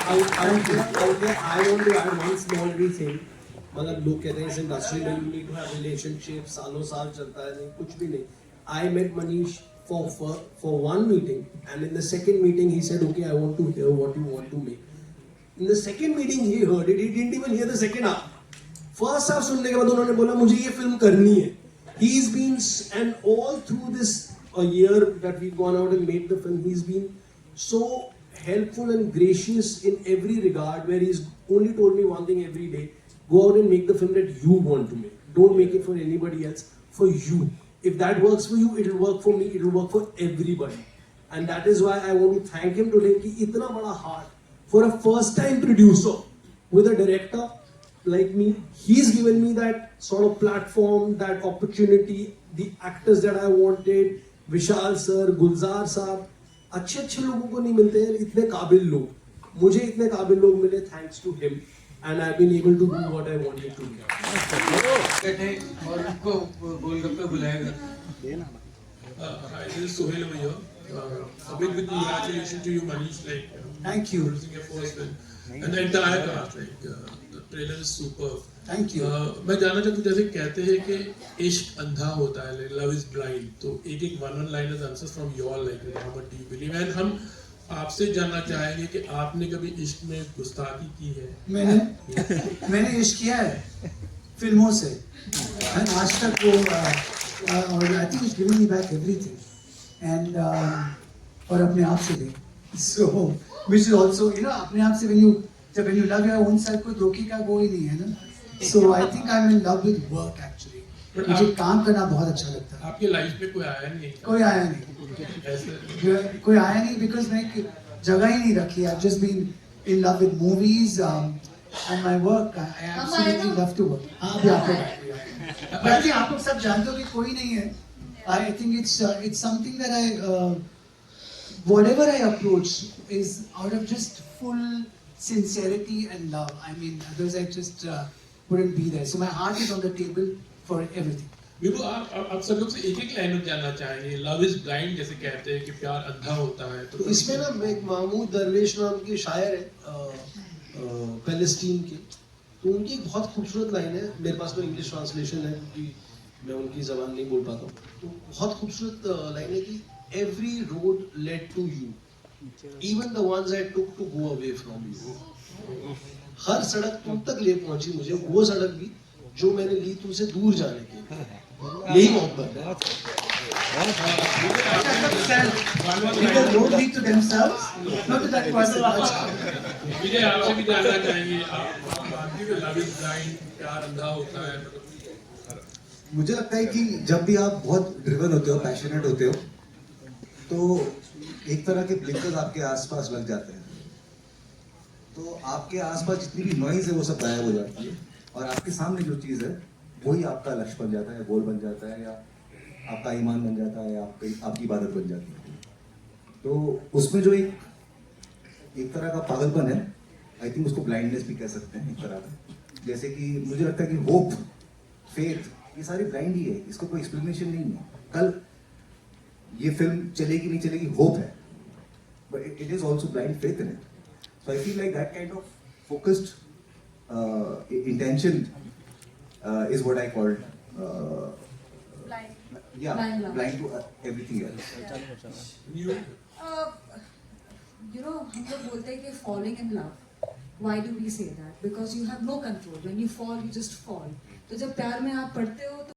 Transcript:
I want to add one small thing. मतलब लोग कहते हैं इस इंडस्ट्री में you need to have relationship सालों साल चलता है नहीं कुछ भी नहीं. I met Manish for one meeting and in the second meeting he said okay I want to hear what you want to make. In the second meeting he heard it. He didn't even hear the second half. First half सुनने के बाद उन्होंने बोला मुझे ये film करनी है. He's been and all through this a year that we've gone out and made the film, he's been so helpful and gracious in every regard. Where he's only told me one thing every day: go out and make the film that you want to make. Don't make it for anybody else. For you. If that works for you, it'll work for me. It'll work for everybody. And that is why I want to thank him today. कि इतना बड़ा heart for a first-time producer with a director like me, he's given me that sort of platform, that opportunity, the actors that I wanted, Vishal sir, Gulzar साहब, अच्छे लोगों को नहीं मिलते हैं इतने काबिल लोग. मुझे इतने काबिल लोग मिले thanks to him, and I've been able to do what I wanted to do. बैठे और उनको गोलगप्पे बुलाएगा. Hi, this is Sohail over here. A big congratulations to you, Manish, Thank you. producing your first film. And the entire cast, the trailer is superb. Thank you. मैं जानना चाहता हूँ जैसे कहते हैं कि इश्क अंधा होता है, love is blind. तो एक one liners answers from your how much do you believe? And हम आपसे जानना चाहेंगे कि आपने कभी इश्क में गुस्ताखी की है? मैंने इश्क किया है फिल्मों से. आज तक वो और I think it's giving me back everything and और अपने आप से भी. So which is also you know अपने आप से when you love your own self कोई धोखे का वो ही नहीं है ना. So I think I am in love with work actually. मुझे काम करना बहुत अच्छा लगता है. आपकी लाइफ में कोई आया नहीं? कोई आया नहीं. कोई आया नहीं बिकॉज मैं जगह ही नहीं रखी. I just been in love with movies and my work. I absolutely love to work. आप भी आपको आप लोग सब जानते हो कि कोई नहीं है. I think it's something that I whatever I approach is out of just full sincerity and love. I mean, otherwise I just wouldn't be there. So my heart is on the table for everything. बिल्कुल. आप सब लोग से एक line जानना चाहेंगे. Love is blind जैसे कहते हैं कि प्यार अंधा होता है. तो इसमें ना एक महमूद दरवेश नाम के शायर है पैलेस्टीन के. तो उनकी एक बहुत खूबसूरत लाइन है. मेरे पास तो इंग्लिश ट्रांसलेशन है क्योंकि मैं उनकी जबान नहीं बोल पाता हूँ. तो बहुत खूबसूरत लाइन है कि every road led to you, even the ones I took to go away from you. हर सड़क तुम तक ले पहुंची मुझे, वो सड़क भी जो मैंने ली तुमसे दूर जाने के लिए. यही मोहब्बत है. People don't lead to themselves, not to that person. विजय आपसे भी जानना चाहेंगे. आप मानते हो लव इज ब्लाइंड, प्यार अंधा होता है? मुझे लगता है कि जब भी आप बहुत ड्रिवन होते हो, पैशनेट होते हो, तो एक तरह के ब्लिंकर्स आपके आसपास लग जाते हैं. तो आपके आसपास जितनी भी नॉइज है वो सब गायब हो जाती है और आपके सामने जो चीज़ है वही आपका लक्ष्य बन जाता है, गोल बन जाता है, या आपका ईमान बन जाता है, या आपकी इबादत बन जाती है. तो उसमें जो एक तरह का पागलपन है, आई थिंक उसको ब्लाइंडनेस भी कह सकते हैं एक तरह का. जैसे कि मुझे लगता है कि होप, फेथ, ये सारी ब्लाइंड ही है. इसको कोई एक्सप्लेनेशन नहीं है. कल ये फिल्म चलेगी नहीं चलेगी, होप है, but it is also blind faith in it. So I feel like that kind of focused intention is what I called blind. Yeah, Blind love. blind to everything else. You You know, हम लोग बोलते हैं कि falling in love. Why do we say that? Because you have no control. When you fall, you just fall. तो जब प्यार में आप पड़ते हो तो